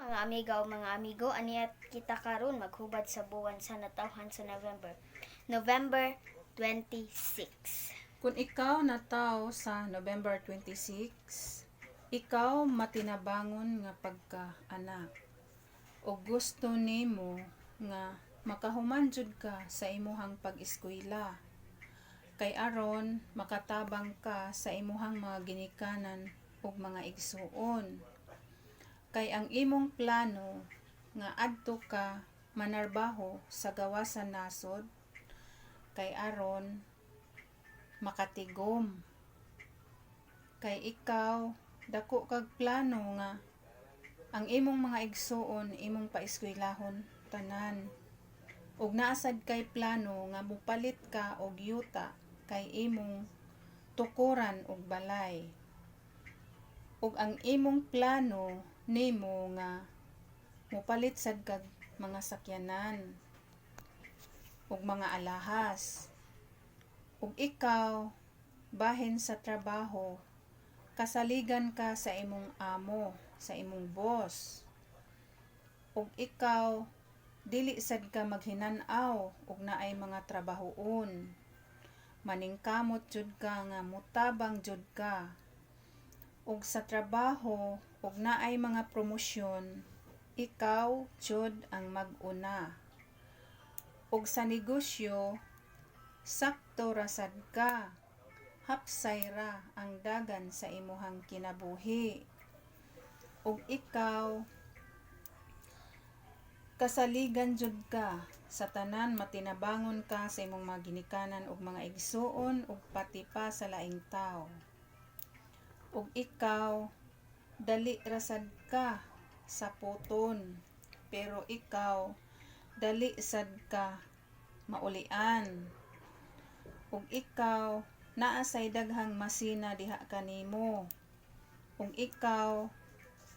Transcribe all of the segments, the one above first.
Mga amiga o mga amigo, aniya kita karon maghubad sa buwan sa natawhan sa November. November 26. Kung ikaw nataw sa November 26, ikaw matinabangon nga pagka-anak. O gusto nimo nga makahuman jud ka sa imuhang pag-eskwela. Kay aron makatabang ka sa imuhang mga ginikanan ug mga igsuon. Kay ang imong plano nga adto ka manarbaho sa gawasan nasod kay aron makatigom. Kay ikaw dako kag plano nga ang imong mga igsuon imong paeskwelahon tanan. Ug naasad kay plano nga mupalit ka og yuta kay imong tukuran og balay. Ug ang imong plano nimo nga mupalit sad kag mga sakyanan ug mga alahas. Ug ikaw bahin sa trabaho kasaligan ka sa imong amo, sa imong boss. Ug ikaw dili sad ka maghinan-aw ug naay mga trabahoon. Maningkamot jud ka nga mutabang jud ka. Ug sa trabaho ug naay mga promosyon, ikaw jud ang mag-una. Ug sa negosyo, sakto ra sad ka. Hapsay ra ang dagan sa imuhang kinabuhi. Ug ikaw kasaligan jud ka sa tanan, matinabangon ka sa imong mga ginikanan ug mga igsuon ug pati pa sa laing tawo. Ug ikaw dali ra sad ka sa puton, pero ikaw dali sad ka maulian. Ug ikaw naa say daghang masina diha kanimo. Ug ikaw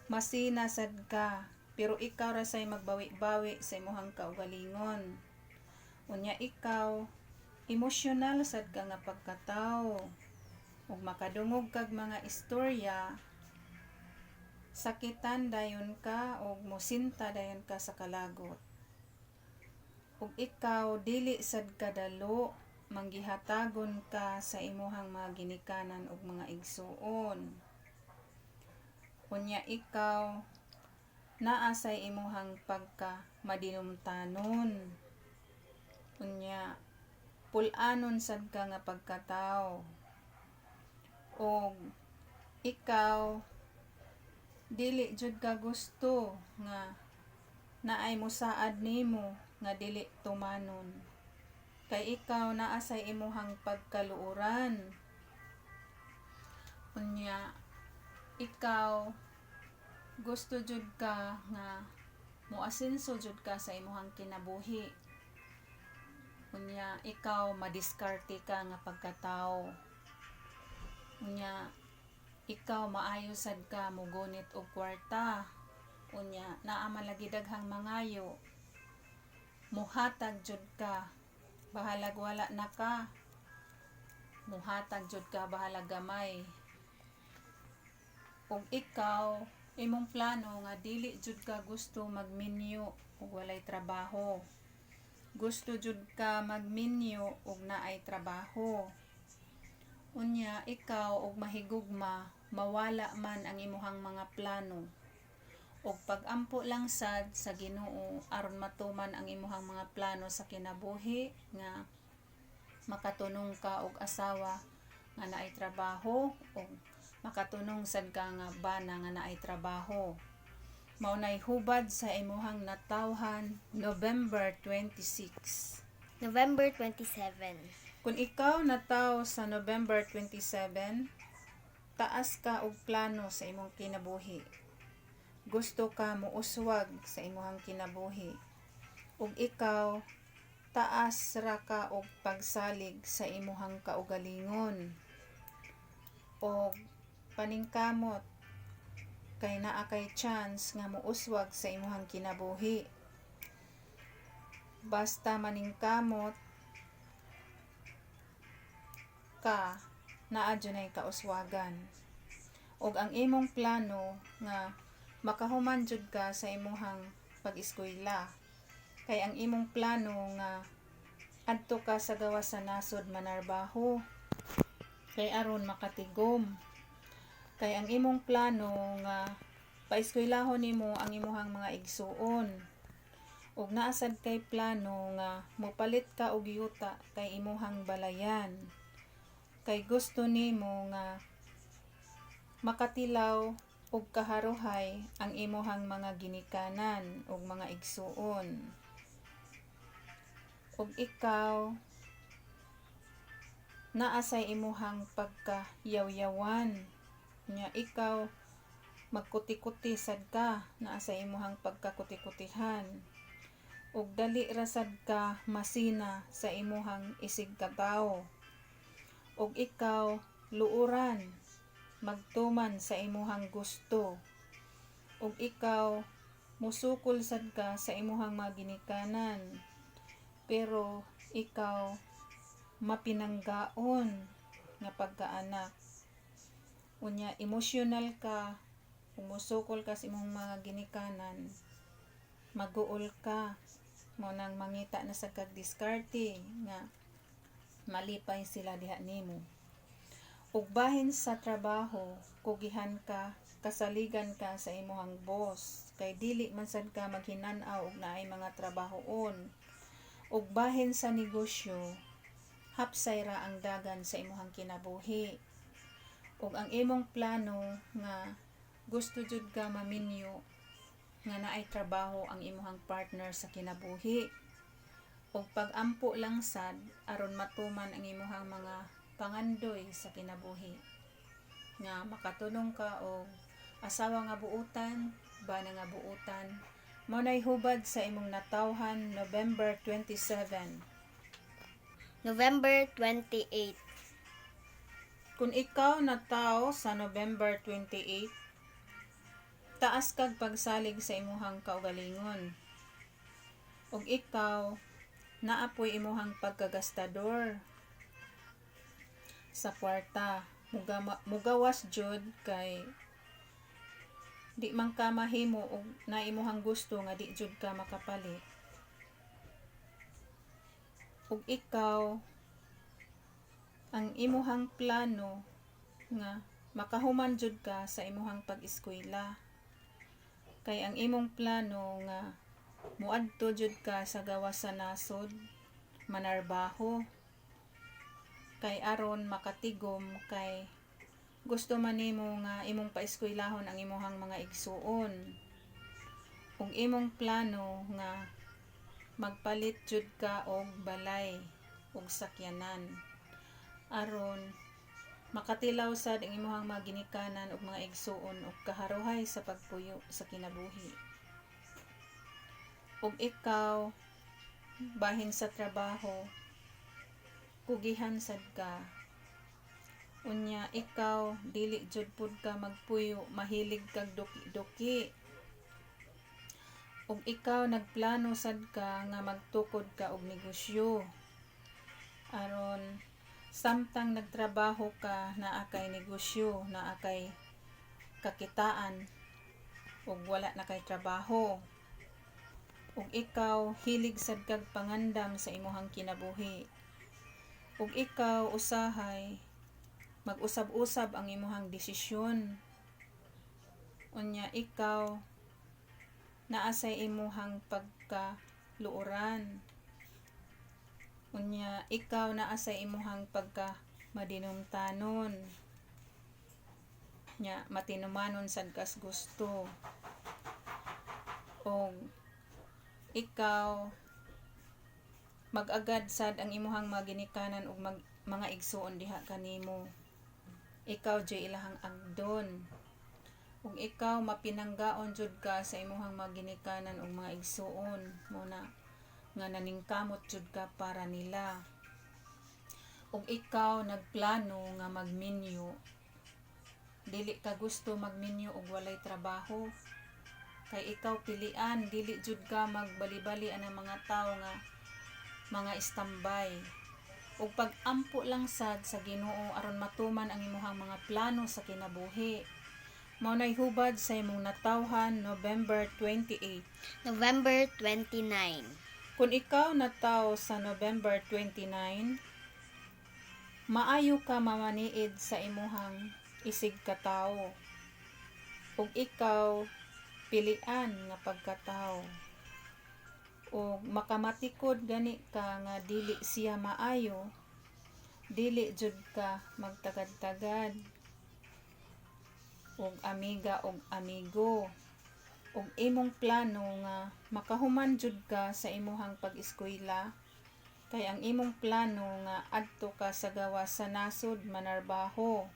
masina sad ka, pero ikaw ra say magbawi-bawi sa imong kaugalingon. Unya ikaw emosyonal sad ka nga pagkatawo. Ug makadungog kag mga istorya, sakitan dayon ka ug mosinta dayon ka sa kalagot. Ug ikaw dili sad kadalo, manggihatagon ka sa imuhang mga ginikanan ug mga igsuon. Unya ikaw naa say imuhang pagka madinumtanon. Unya pul-anon sad ka nga pagkatawo. Og ikaw dili jud ka gusto nga naay mosaad nimo nga dili tumanon. Kay ikaw naa say imuhang pagkaluoran. Unya ikaw gusto jud ka nga moasenso jud ka sa imuhang kinabuhi. Unya ikaw madiskarte ka nga pagkatawo. Unya ikaw maayo sad ka mogunit og kwarta. Unya naa man lagi daghang mangayo, muhatag jud ka bahalag wala na ka, muhatag jud ka bahalag gamay. Ug ikaw imong plano nga dili jud ka gusto magminyo ug walay trabaho. Gusto jud ka magminyo ug naay trabaho. Unya ikaw og mahigugma mawala man ang imuhang mga plano. Og pag-ampo lang sad sa Ginoo aron matuman ang imuhang mga plano sa kinabuhi nga makatunong ka og asawa nga naay trabaho ug makatunong sad ka nga bana nga naay trabaho. Maunay hubad sa imuhang natawhan November 26. November 27. Kung ikaw nataw sa November 27, taas ka og plano sa imong kinabuhi. Gusto ka muuswag sa imong kinabuhi. Ug ikaw taas ra ka og pagsalig sa imong kaugalingon. Og paningkamot kay naa kay chance nga muuswag sa imong kinabuhi. Basta maningkamot ka naa dunay kauswagan. Og ang imong plano nga makahuman jud ka sa imuhang pag-eskwela. Kay ang imong plano nga adto ka sa gawas sa nasod manarbaho. Kay aron makatigom. Kay ang imong plano nga paeskwelahon nimo ang imuhang mga igsuon. Ug naasad kay plano nga mopalit ka og yuta kay imuhang balayan. Kay gusto nimo nga makatilaw ug kaharuhay ang imuhang mga ginikanan ug mga igsuon. Ug ikaw naa sa imuhang pagkayaw-yawan nya ikaw magkuti-kuti sad ka, naa sa imuhang pagkakuti-kutihan ug dali ra sad ka masina sa imuhang isig katawo. Ug ikaw luuran magtuman sa imuhang gusto. Ug ikaw musukol sad ka sa imuhang mga ginikanan. Pero ikaw mapinanggaon nga pagkaanak. Unya emotional ka, musukol ka sa imong mga ginikanan. Maguol ka, mo nang mangita na sa kagdiskarte nga malipay sila diha nimo. Ug bahin sa trabaho, kugihan ka, kasaligan ka sa imuhang boss, kay dili man sad ka maghinan-aw og naay mga trabahoon. Ug bahin sa negosyo, hapsay ra ang dagan sa imuhang kinabuhi. Ug ang imong plano nga gusto jud ka maminyo nga naay trabaho ang imuhang partner sa kinabuhi. Ug pag-ampo lang sad aron matuman ang imuhang mga pangandoy sa kinabuhi. Nga makatulong ka og asawa nga buutan, bana nga buutan. Mao nay hubad sa imong natawhan November 27. November 28. Kung ikaw nataw sa November 28, taas kag pagsalig sa imuhang kaugalingon. Ug ikaw naapoy imuhang pagkagastador sa kwarta. Mugawas jud kay di man ka mahimo og na imuhang gusto nga di jud ka makapalit. Ug ikaw ang imuhang plano nga makahuman jud ka sa imuhang pag-eskwela. Kay ang imong plano nga muadto jud ka sa gawas sa nasod manarbaho. Kay aron makatigom kay gusto man nimo nga imong paeskwelahon ang imuhang mga igsuon. Ug imong plano nga magpalit jud ka og balay ug sakyanan aron makatilaw sad ang imuhang mga ginikanan ug mga igsuon ug kaharuhay sa pagpuyo sa kinabuhi. Ug ikaw bahin sa trabaho, kugihan sad ka. Unya ikaw dili jud pud ka magpuyo, mahilig kag duki-duki. Ug ikaw nagplano sad ka nga magtukod ka og negosyo. Aron samtang nagtrabaho ka naa kay negosyo, naa kay kakitaan ug wala na kay trabaho. Ug ikaw hilig sad kag pangandam sa imuhang kinabuhi. Ug ikaw usahay mag-usab-usab ang imuhang desisyon. Unya ikaw naa sa imuhang pagkaluoran. Unya ikaw naa sa imuhang pagka madinumtanon. Nya matinumanon sad kas gusto. Og ikaw mag-agad sad ang imuhang mga ginikanan ug mga igsuon diha kanimo. Ikaw jay ilahang agdon. Ug ikaw mapinanggaon jud ka sa imuhang mga ginikanan ug mga igsuon mo na nga naningkamot jud ka para nila. Ug ikaw nagplano nga magminyo. Dili ka gusto magminyo ug walay trabaho. Kay ikaw pilian, dili jud ka magbali-bali ang mga tao nga mga istambay. Ug pag-ampo lang sad sa Ginoo aron matuman ang imuhang mga plano sa kinabuhi. Mao nay hubad sa imong natawhan November 28. November 29. Kung ikaw nataw sa November 29, maayo ka mamaniid sa imuhang isig katawo. Ug ikaw pilian nga pagkatawo. Ug makamatikod gani ka nga dili siya maayo, dili jud ka magtagad-tagad ug amiga ug amigo. Ug imong plano nga makahuman jud ka sa imuhang pag-eskwela, kay ang imong plano nga adto ka sa gawas sa nasod manarbaho.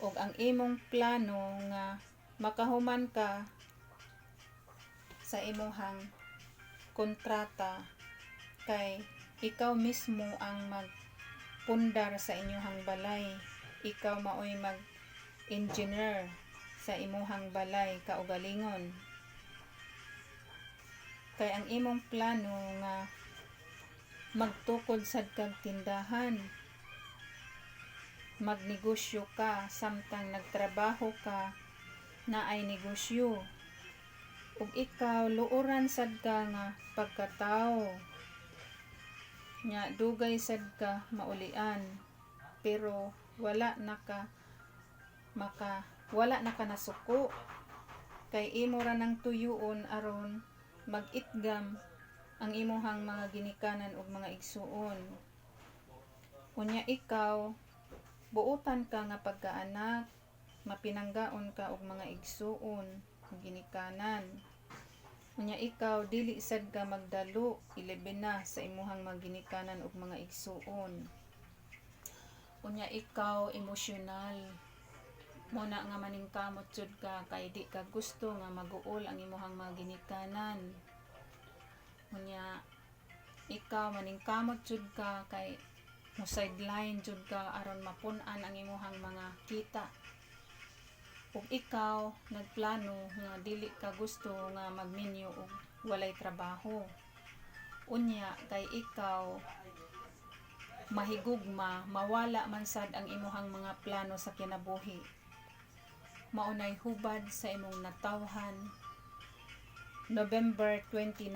Ug ang imong plano nga makahuman ka sa imuhang kontrata, kay ikaw mismo ang magpundar sa inyong balay. Ikaw maoy mag-engineer sa imuhang balay kaugalingon. Kay ang imong plano nga magtukod sad kag tindahan, magnegosyo ka samtang nagtrabaho ka na ay negosyo. Ug ikaw luoran sad ka nga pagkatawo, nya dugay sad ka maulian, pero wala na ka nasuko, kay imo ra nang tuyuon aron mag-itgam ang imuhang mga ginikanan ug mga igsuon. Unya ikaw buotan ka nga pagkaanak, mapinanggaon ka og mga igsuon ug ginikanan. Unya ikaw dili sad ka magdalo, ilibin na sa imuhang mga ginikanan ug mga igsuon. Unya ikaw emosyonal, mo na nga maningkamot jud ka, kay di ka gusto nga maguol ang imuhang mga ginikanan. Unya ikaw maningkamot jud ka, kay mo sideline jud ka aron mapun-an ang imuhang mga kita. Ug ikaw nagplano nga dili ka gusto nga magminyo og walay trabaho. Unya kay ikaw mahigugma, mawala man sad ang imuhang mga plano sa kinabuhi. Maunay hubad sa imong natawhan November 29.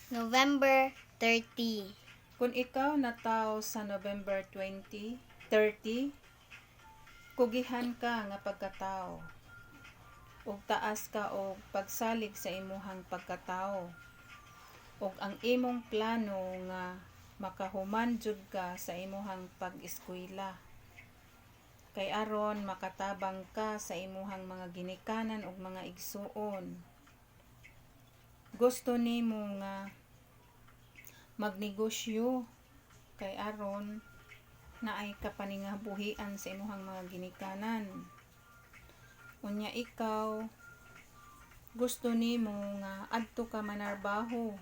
November 30. Kung ikaw nataw sa November 30, kugihan ka nga pagkatao. Ug taas ka og pagsalig sa imuhang pagkatao. Ug ang imong plano nga makahuman jud ka sa imuhang pag-eskwela, kay aron makatabang ka sa imuhang mga ginikanan ug mga igsuon. Gusto nimo nga magnegosyo, kay aron naay kapaningabuhian sa imuhang mga ginikanan. Unya ikaw gusto nimo nga adto ka manarbaho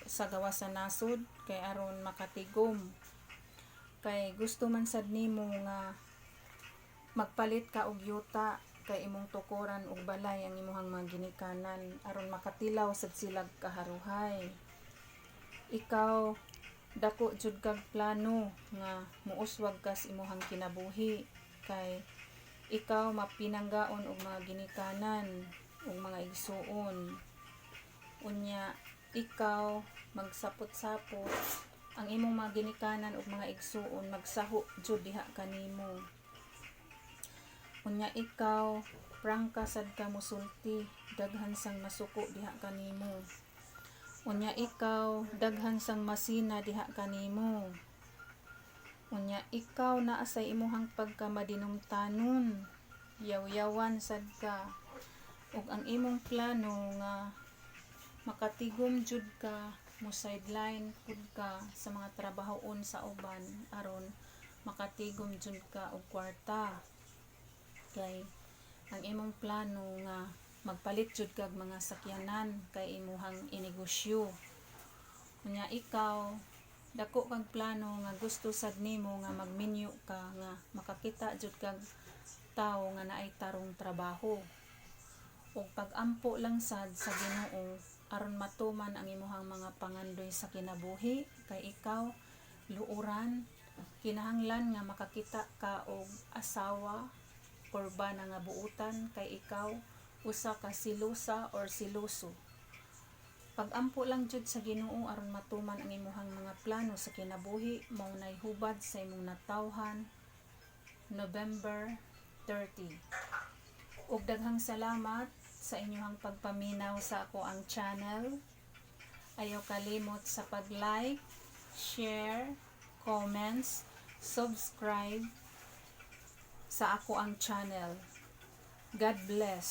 sa gawas sa nasod, kay aron makatigom. Kay gusto man sad nimo nga magpalit ka og yuta, kay imong tukuran og balay ang imuhang mga ginikanan aron makatilaw sad silag kaharuhay. Ikaw dako jud kag plano nga muuswag ka sa imuhang kinabuhi, kay ikaw mapinanggaon og mga ginikanan ug mga igsuon. Unya ikaw magsapot-sapot ang imong mga ginikanan ug mga igsuon, magsaho jud diha kanimo. Unya ikaw prangka sad ka mosulti, daghan sang masuko diha kanimo. Unya ikaw daghan sang masina diha kanimo. Unya ikaw naa sa imuhang pagkamadinungtanon, yaw-yawan sad ka. Ug ang imong plano nga makatigom jud ka, mo sideline pud ka sa mga trabahoon sa uban aron makatigom jud ka og kwarta. Kay ang imong plano nga magpalit jud kag mga sakyanan kay imuhang inegosyo. Unya ikaw dako kag plano nga gusto sad nimo nga magminyo ka nga makakita jud kag tawo nga naay tarong trabaho. Ug pag-ampo lang sad sa Ginoo aron matuman ang imuhang mga pangandoy sa kinabuhi, kay ikaw luoran, kinahanglan nga makakita ka og asawa kurba na nga buutan kay ikaw usa ka silusa or siluso. Pag-ampo lang jud sa Ginoo aron matuman ang imuhang mga plano sa kinabuhi mao nay hubad sa imong natawhan November 30. Ug daghang salamat sa inyong pagpaminaw sa ako ang channel. Ayaw kalimot sa pag-like, share, comments, subscribe sa ako ang channel. God bless.